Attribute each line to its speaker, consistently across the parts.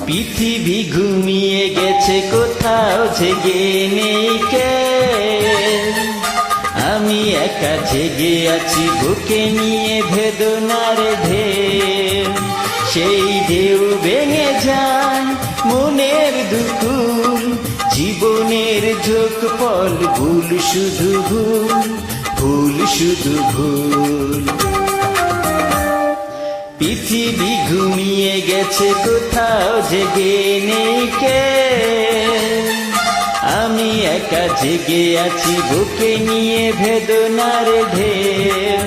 Speaker 1: পৃথিবী ঘুমিয়ে গেছে, কোথাও জেগে নেই কে। আমি একা জেগে আছি, বুকে নিয়ে বেদনার ঢেউ। সেই ঢেউ ভেঙে যায় মনের দুকুল, জীবনের ঝোঁকফল, ভুল শুধু ভুল, ভুল শুধু ভুল। পৃথিবী ঘুমিয়ে গেছে, কোথাও জেগে নেই কে। আমি একা জেগে আছি, বুকে নিয়ে বেদনার ঢেউ।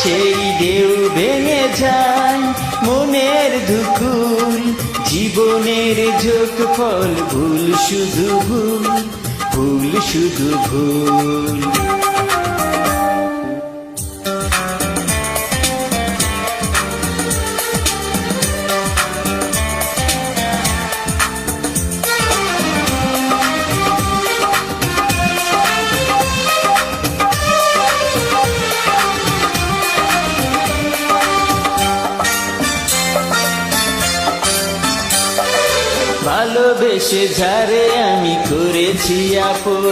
Speaker 1: সেই ঢেউ ভেঙে যায় মনের দুকুল, জীবনের ঝোঁকফল, ভুল শুধু ভুল, ভুল শুধু ভুল। ভালোবেসে যারে আমি করেছি আপন,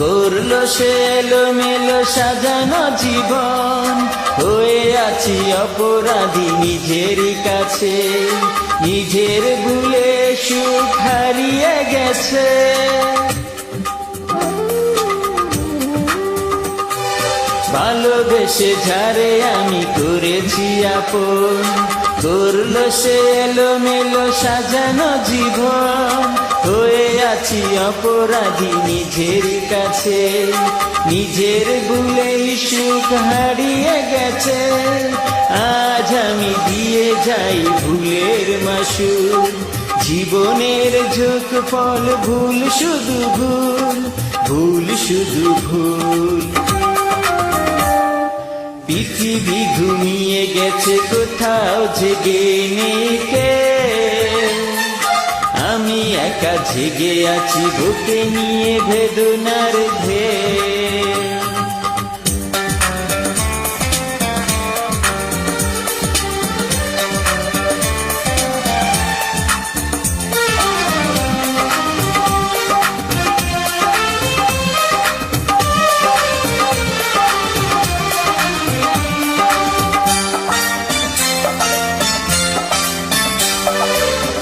Speaker 1: করলো সে এলোমেলো সাজানো জীবন। হয়ে আছি অপরাধী নিজেরই কাছে, নিজের ভুলে সুখ হারিয়ে গেছে। ভালোবেসে যারে আমি করেছি আপন, করলো সে এলোমেলো সাজানো জীবন। হয়ে আছি অপরাধী নিজের কাছে, নিজের ভুলেই সুখ হারিয়ে গেছে। আজ আমি দিয়ে যাই ভুলের মাসুল, জীবনের ঝোঁকফল, ভুল শুধু ভুল, ভুল শুধু ভুল। পৃথিবী ঘুমিয়ে গেছে, কোথাও জেগে নেই কে। আমি একা জেগে আছি, বুকে নিয়ে বেদনার ঢেউ।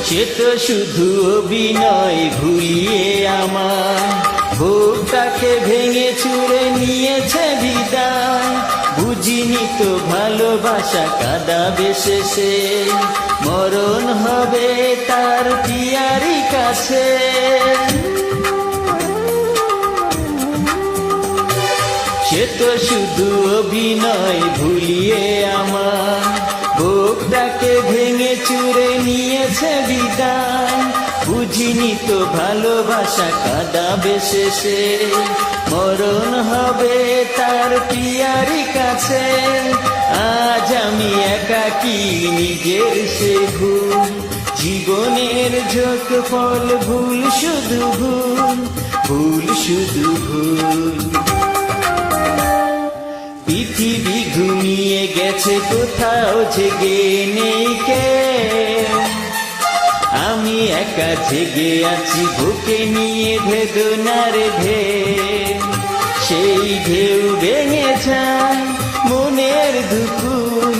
Speaker 1: সে তো শুধু অভিনয়, ভুলিয়ে আমার বুকটাকে ভেঙে চুরে নিয়েছে বিদায়। বুঝিনি তো ভালোবাসা কাঁদাবে শেষে, মরণ হবে তার পিয়ারি কাছে। সে তো শুধু অভিনয়, ভুলিয়ে আমার বুকটাকে ভেঙে চুরে নিয়েছে বিদায়। বুঝিনি তো ভালোবাসা কাঁদাবে শেষে, মরণ হবে তার পিয়ারি কাছে। আজ আমি একাকী, নিজের সে ভুল, জীবনের ঝোঁকফল, ভুল শুধু ভুল, ভুল শুধু ভুল। পৃথিবী ঘুমিয়ে গেছে, কোথাও জেগে নেই কে। আমি একা জেগে আছি, বুকে নিয়ে বেদনার ঢেউ। সেই ঢেউ ভেঙে যায় মনের দুকুল,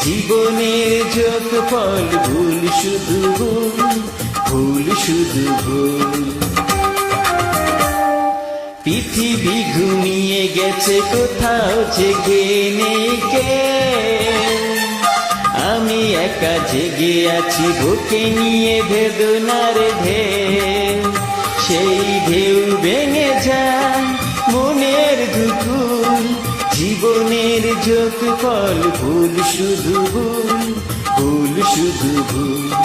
Speaker 1: জীবনের ঝোঁকফল, ভুল শুধু ভুল, ভুল শুধু ভুল। পৃথিবী ঘুমিয়ে গেছে, কোথাও জেগে নেই কে। আমি একা জেগে আছি, বুকে নিয়ে বেদনার ঢেউ। সেই ঢেউ ভেঙে যায় মনের দুকুল, জীবনের ঝোঁকফল, ভুল শুধু ভুল, ভুল শুধু ভুল।